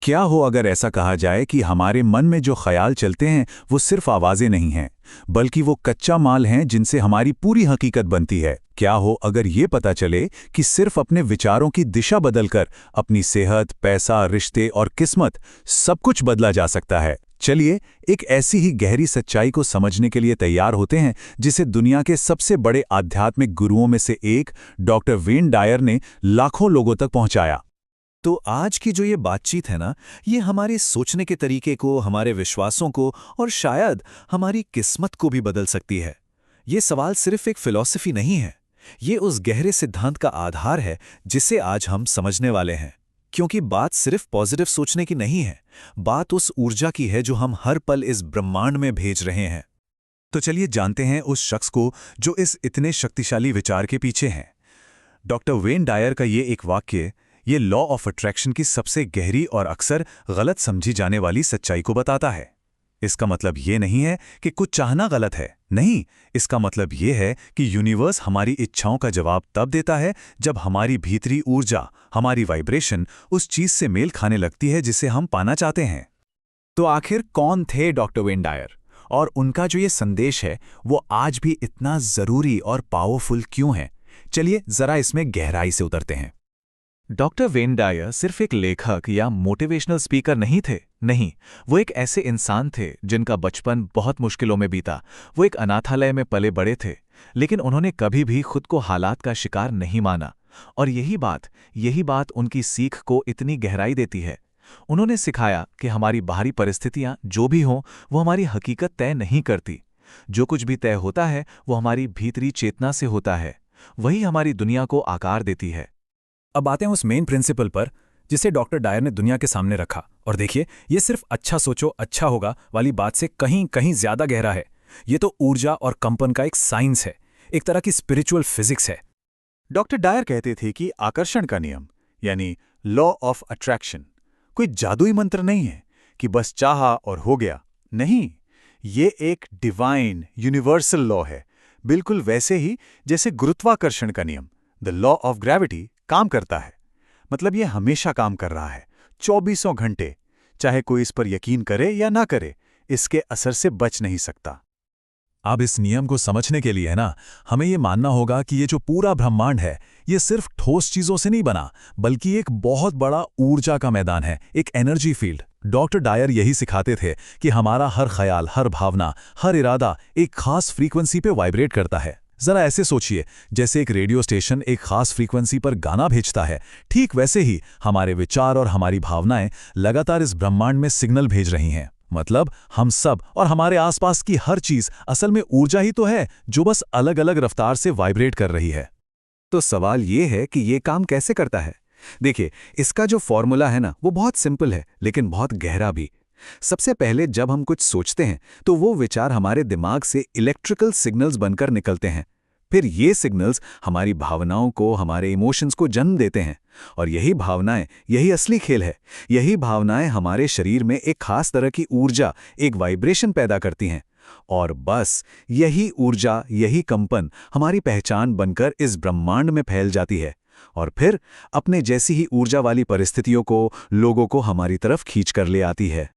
क्या हो अगर ऐसा कहा जाए कि हमारे मन में जो ख्याल चलते हैं वो सिर्फ आवाजें नहीं हैं, बल्कि वो कच्चा माल हैं जिनसे हमारी पूरी हकीकत बनती है। क्या हो अगर ये पता चले कि सिर्फ अपने विचारों की दिशा बदलकर अपनी सेहत, पैसा, रिश्ते और किस्मत सब कुछ बदला जा सकता है। चलिए एक ऐसी ही गहरी सच्चाई को समझने के लिए तैयार होते हैं जिसे दुनिया के सबसे बड़े आध्यात्मिक गुरुओं में से एक डॉक्टर वेन डायर ने लाखों लोगों तक पहुंचाया। तो आज की जो ये बातचीत है ना, ये हमारे सोचने के तरीके को, हमारे विश्वासों को और शायद हमारी किस्मत को भी बदल सकती है। ये सवाल सिर्फ एक फिलॉसफी नहीं है, ये उस गहरे सिद्धांत का आधार है जिसे आज हम समझने वाले हैं। क्योंकि बात सिर्फ पॉजिटिव सोचने की नहीं है, बात उस ऊर्जा की है जो हम हर पल इस ब्रह्मांड में भेज रहे हैं। तो चलिए जानते हैं उस शख्स को जो इस इतने शक्तिशाली विचार के पीछे हैं। डॉक्टर वेन डायर का ये एक वाक्य ये लॉ ऑफ अट्रैक्शन की सबसे गहरी और अक्सर गलत समझी जाने वाली सच्चाई को बताता है। इसका मतलब ये नहीं है कि कुछ चाहना गलत है, नहीं, इसका मतलब ये है कि यूनिवर्स हमारी इच्छाओं का जवाब तब देता है जब हमारी भीतरी ऊर्जा, हमारी वाइब्रेशन उस चीज से मेल खाने लगती है जिसे हम पाना चाहते हैं। तो आखिर कौन थे डॉक्टर वेन डायर, और उनका जो ये संदेश है वो आज भी इतना जरूरी और पावरफुल क्यों है? चलिए जरा इसमें गहराई से उतरते हैं। डॉक्टर वेन डायर सिर्फ एक लेखक या मोटिवेशनल स्पीकर नहीं थे, नहीं, वो एक ऐसे इंसान थे जिनका बचपन बहुत मुश्किलों में बीता। वो एक अनाथालय में पले बड़े थे, लेकिन उन्होंने कभी भी खुद को हालात का शिकार नहीं माना। और यही बात उनकी सीख को इतनी गहराई देती है। उन्होंने सिखाया कि हमारी बाहरी परिस्थितियां जो भी हों, वो हमारी हकीकत तय नहीं करती। जो कुछ भी तय होता है वो हमारी भीतरी चेतना से होता है, वही हमारी दुनिया को आकार देती है। अब आते हैं उस मेन प्रिंसिपल पर जिसे डॉक्टर डायर ने दुनिया के सामने रखा। और देखिए, ये सिर्फ अच्छा सोचो अच्छा होगा वाली बात से कहीं कहीं ज्यादा गहरा है। ये तो ऊर्जा और कंपन का एक साइंस है, एक तरह की स्पिरिचुअल फिजिक्स है। डॉक्टर डायर कहते थे कि आकर्षण का नियम यानी लॉ ऑफ अट्रैक्शन कोई जादुई मंत्र नहीं है कि बस चाहा और हो गया। नहीं, ये एक डिवाइन यूनिवर्सल लॉ है, बिल्कुल वैसे ही जैसे गुरुत्वाकर्षण का नियम, द लॉ ऑफ ग्रेविटी, काम करता है। मतलब ये हमेशा काम कर रहा है, 24 घंटे। चाहे कोई इस पर यकीन करे या ना करे, इसके असर से बच नहीं सकता। अब इस नियम को समझने के लिए है ना, हमें ये मानना होगा कि ये जो पूरा ब्रह्मांड है ये सिर्फ ठोस चीजों से नहीं बना, बल्कि एक बहुत बड़ा ऊर्जा का मैदान है, एक एनर्जी फील्ड। डॉक्टर डायर यही सिखाते थे कि हमारा हर ख्याल, हर भावना, हर इरादा एक खास फ्रीक्वेंसी पे वाइब्रेट करता है। जरा ऐसे सोचिए, जैसे एक रेडियो स्टेशन एक खास फ्रीक्वेंसी पर गाना भेजता है, ठीक वैसे ही हमारे विचार और हमारी भावनाएं लगातार इस ब्रह्मांड में सिग्नल भेज रही हैं। मतलब हम सब और हमारे आसपास की हर चीज असल में ऊर्जा ही तो है जो बस अलग अलग रफ्तार से वाइब्रेट कर रही है। तो सवाल ये है कि ये काम कैसे करता है? देखिए, इसका जो फॉर्मूला है ना, वो बहुत सिंपल है लेकिन बहुत गहरा भी। सबसे पहले जब हम कुछ सोचते हैं तो वो विचार हमारे दिमाग से इलेक्ट्रिकल सिग्नल्स बनकर निकलते हैं। फिर ये सिग्नल्स हमारी भावनाओं को, हमारे इमोशंस को जन्म देते हैं। और यही भावनाएं, यही असली खेल है। यही भावनाएं हमारे शरीर में एक खास तरह की ऊर्जा, एक वाइब्रेशन पैदा करती हैं। और बस यही ऊर्जा, यही कंपन हमारी पहचान बनकर इस ब्रह्मांड में फैल जाती है और फिर अपने जैसी ही ऊर्जा वाली परिस्थितियों को, लोगों को हमारी तरफ खींच कर ले आती है।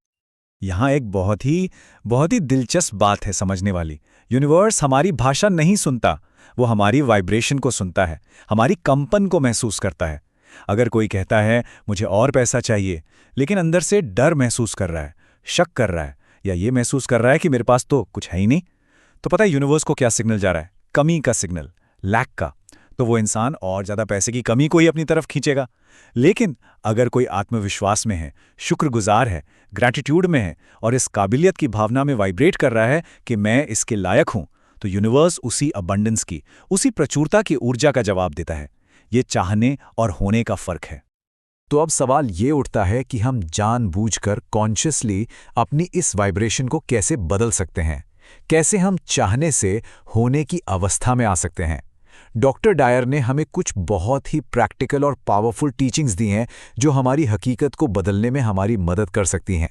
यहाँ एक बहुत ही दिलचस्प बात है समझने वाली। यूनिवर्स हमारी भाषा नहीं सुनता, वो हमारी वाइब्रेशन को सुनता है, हमारी कंपन को महसूस करता है। अगर कोई कहता है मुझे और पैसा चाहिए, लेकिन अंदर से डर महसूस कर रहा है, शक कर रहा है, या ये महसूस कर रहा है कि मेरे पास तो कुछ है ही नहीं, तो पता है यूनिवर्स को क्या सिग्नल जा रहा है? कमी का सिग्नल, लैक का। तो वो इंसान और ज़्यादा पैसे की कमी को ही अपनी तरफ खींचेगा। लेकिन अगर कोई आत्मविश्वास में है, शुक्रगुजार है, ग्रैटिट्यूड में है और इस काबिलियत की भावना में वाइब्रेट कर रहा है कि मैं इसके लायक हूं, तो यूनिवर्स उसी अबंडेंस की, उसी प्रचुरता की ऊर्जा का जवाब देता है। ये चाहने और होने का फर्क है। तो अब सवाल ये उठता है कि हम जानबूझकर कॉन्शियसली अपनी इस वाइब्रेशन को कैसे बदल सकते हैं? कैसे हम चाहने से होने की अवस्था में आ सकते हैं? डॉक्टर डायर ने हमें कुछ बहुत ही प्रैक्टिकल और पावरफुल टीचिंग्स दी हैं जो हमारी हकीकत को बदलने में हमारी मदद कर सकती हैं।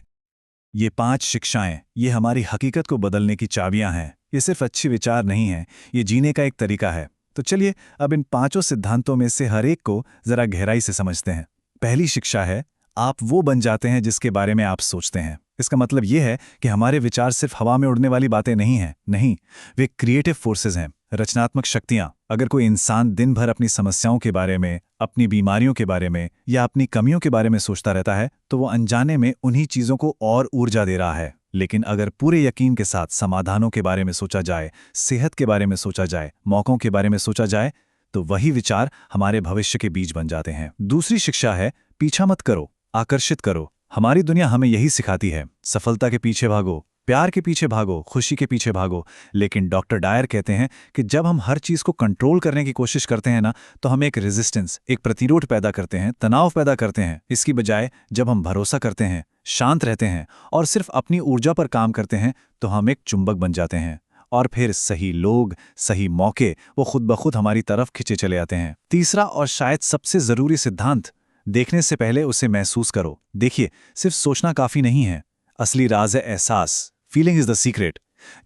ये 5 शिक्षाएं, ये हमारी हकीकत को बदलने की चाबियां हैं। ये सिर्फ अच्छे विचार नहीं हैं, ये जीने का एक तरीका है। तो चलिए अब इन 5 सिद्धांतों में से हर एक को जरा गहराई से समझते हैं। पहली शिक्षा है आप वो बन जाते हैं जिसके बारे में आप सोचते हैं। इसका मतलब ये है कि हमारे विचार सिर्फ हवा में उड़ने वाली बातें नहीं हैं, नहीं, वे क्रिएटिव फोर्सेस हैं, रचनात्मक शक्तियां। अगर कोई इंसान दिन भर अपनी समस्याओं के बारे में, अपनी बीमारियों के बारे में या अपनी कमियों के बारे में सोचता रहता है, तो वो अनजाने में उन्हीं चीज़ों को और ऊर्जा दे रहा है। लेकिन अगर पूरे यकीन के साथ समाधानों के बारे में सोचा जाए, सेहत के बारे में सोचा जाए, मौक़ों के बारे में सोचा जाए, तो वही विचार हमारे भविष्य के बीज बन जाते हैं। दूसरी शिक्षा है, पीछा मत करो, आकर्षित करो। हमारी दुनिया हमें यही सिखाती है, सफलता के पीछे भागो, प्यार के पीछे भागो, खुशी के पीछे भागो। लेकिन डॉक्टर डायर कहते हैं कि जब हम हर चीज़ को कंट्रोल करने की कोशिश करते हैं ना, तो हम एक रेजिस्टेंस, एक प्रतिरोध पैदा करते हैं, तनाव पैदा करते हैं। इसकी बजाय जब हम भरोसा करते हैं, शांत रहते हैं और सिर्फ अपनी ऊर्जा पर काम करते हैं, तो हम एक चुंबक बन जाते हैं। और फिर सही लोग, सही मौके वो खुद ब खुद हमारी तरफ खिंचे चले आते हैं। तीसरा और शायद सबसे ज़रूरी सिद्धांत, देखने से पहले उसे महसूस करो। देखिए, सिर्फ सोचना काफ़ी नहीं है, असली राज है एहसास। Feeling is the secret.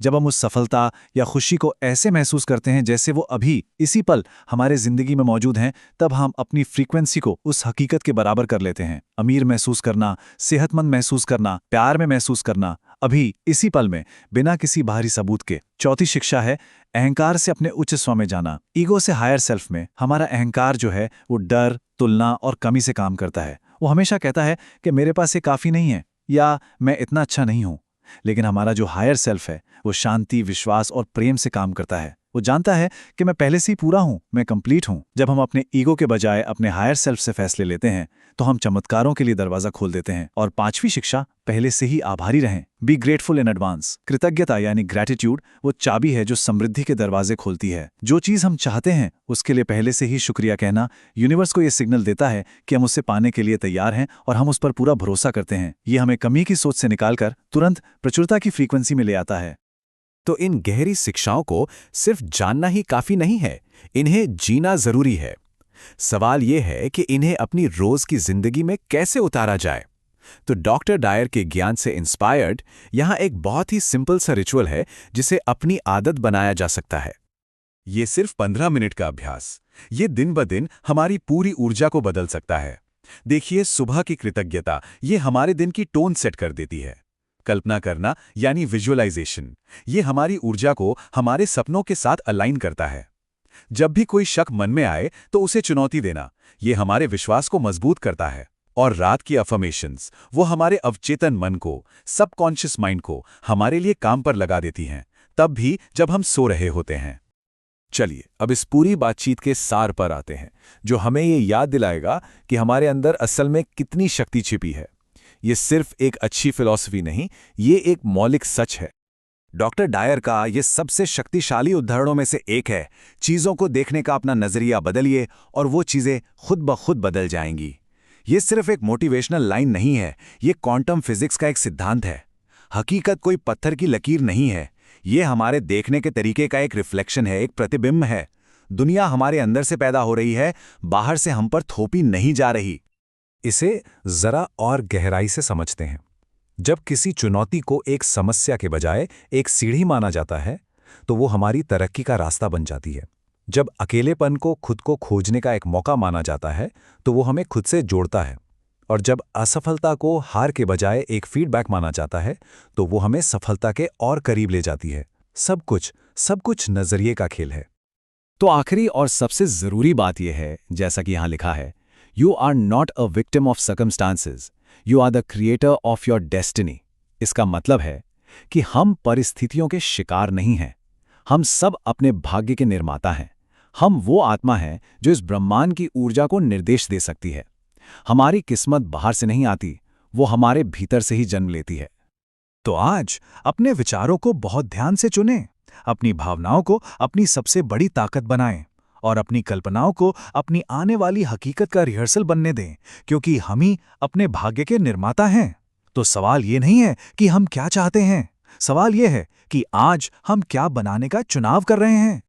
जब हम उस सफलता या खुशी को ऐसे महसूस करते हैं जैसे वो अभी इसी पल हमारे ज़िंदगी में मौजूद हैं, तब हम अपनी फ्रीक्वेंसी को उस हकीकत के बराबर कर लेते हैं। अमीर महसूस करना, सेहतमंद महसूस करना, प्यार में महसूस करना, अभी इसी पल में, बिना किसी बाहरी सबूत के। चौथी शिक्षा है, अहंकार से अपने उच्च स्व में जाना, ईगो से हायर सेल्फ में। हमारा अहंकार जो है वो डर, तुलना और कमी से काम करता है। वो हमेशा कहता है कि मेरे पास ये काफ़ी नहीं है या मैं इतना अच्छा नहीं हूँ। लेकिन हमारा जो हायर सेल्फ है वो शांति, विश्वास और प्रेम से काम करता है। वो जानता है कि मैं पहले से ही पूरा हूँ, मैं कंप्लीट हूँ। जब हम अपने ईगो के बजाय अपने हायर सेल्फ से फैसले लेते हैं, तो हम चमत्कारों के लिए दरवाज़ा खोल देते हैं। और पांचवी शिक्षा, पहले से ही आभारी रहें। Be grateful in advance. कृतज्ञता यानी ग्रैटिट्यूड वो चाबी है जो समृद्धि के दरवाजे खोलती है। जो चीज़ हम चाहते हैं उसके लिए पहले से ही शुक्रिया कहना यूनिवर्स को ये सिग्नल देता है कि हम उसे पाने के लिए तैयार हैं और हम उस पर पूरा भरोसा करते हैं। ये हमें कमी की सोच से निकालकर तुरंत प्रचुरता की फ्रीक्वेंसी में ले आता है। तो इन गहरी शिक्षाओं को सिर्फ जानना ही काफी नहीं है, इन्हें जीना जरूरी है। सवाल यह है कि इन्हें अपनी रोज की जिंदगी में कैसे उतारा जाए। तो डॉक्टर डायर के ज्ञान से इंस्पायर्ड यहां एक बहुत ही सिंपल सा रिचुअल है जिसे अपनी आदत बनाया जा सकता है। ये सिर्फ 15 मिनट का अभ्यास, ये दिन ब दिन हमारी पूरी ऊर्जा को बदल सकता है। देखिए, सुबह की कृतज्ञता ये हमारे दिन की टोन सेट कर देती है। कल्पना करना यानी विजुअलाइजेशन, ये हमारी ऊर्जा को हमारे सपनों के साथ अलाइन करता है। जब भी कोई शक मन में आए तो उसे चुनौती देना, ये हमारे विश्वास को मजबूत करता है। और रात की अफर्मेशंस वो हमारे अवचेतन मन को, सबकॉन्शियस माइंड को हमारे लिए काम पर लगा देती हैं, तब भी जब हम सो रहे होते हैं। चलिए अब इस पूरी बातचीत के सार पर आते हैं, जो हमें ये याद दिलाएगा कि हमारे अंदर असल में कितनी शक्ति छिपी है। ये सिर्फ एक अच्छी फिलॉसफी नहीं, ये एक मौलिक सच है। डॉक्टर डायर का ये सबसे शक्तिशाली उदाहरणों में से एक है। चीज़ों को देखने का अपना नज़रिया बदलिए और वो चीज़ें खुद ब खुद बदल जाएंगी। ये सिर्फ एक मोटिवेशनल लाइन नहीं है, ये क्वांटम फिजिक्स का एक सिद्धांत है। हकीकत कोई पत्थर की लकीर नहीं है, ये हमारे देखने के तरीके का एक रिफ्लेक्शन है, एक प्रतिबिंब है। दुनिया हमारे अंदर से पैदा हो रही है, बाहर से हम पर थोपी नहीं जा रही। इसे जरा और गहराई से समझते हैं। जब किसी चुनौती को एक समस्या के बजाय एक सीढ़ी माना जाता है, तो वो हमारी तरक्की का रास्ता बन जाती है। जब अकेलेपन को खुद को खोजने का एक मौका माना जाता है, तो वो हमें खुद से जोड़ता है। और जब असफलता को हार के बजाय एक फीडबैक माना जाता है, तो वो हमें सफलता के और करीब ले जाती है। सब कुछ नजरिए का खेल है। तो आखिरी और सबसे जरूरी बात यह है, जैसा कि यहां लिखा है, you are not a victim of circumstances, you are the creator of your destiny. इसका मतलब है कि हम परिस्थितियों के शिकार नहीं हैं, हम सब अपने भाग्य के निर्माता हैं। हम वो आत्मा हैं जो इस ब्रह्मांड की ऊर्जा को निर्देश दे सकती है। हमारी किस्मत बाहर से नहीं आती, वो हमारे भीतर से ही जन्म लेती है। तो आज अपने विचारों को बहुत ध्यान से चुनें, अपनी भावनाओं को अपनी सबसे बड़ी ताकत बनाएं और अपनी कल्पनाओं को अपनी आने वाली हकीकत का रिहर्सल बनने दें, क्योंकि हम ही अपने भाग्य के निर्माता हैं। तो सवाल ये नहीं है कि हम क्या चाहते हैं, सवाल ये है कि आज हम क्या बनाने का चुनाव कर रहे हैं।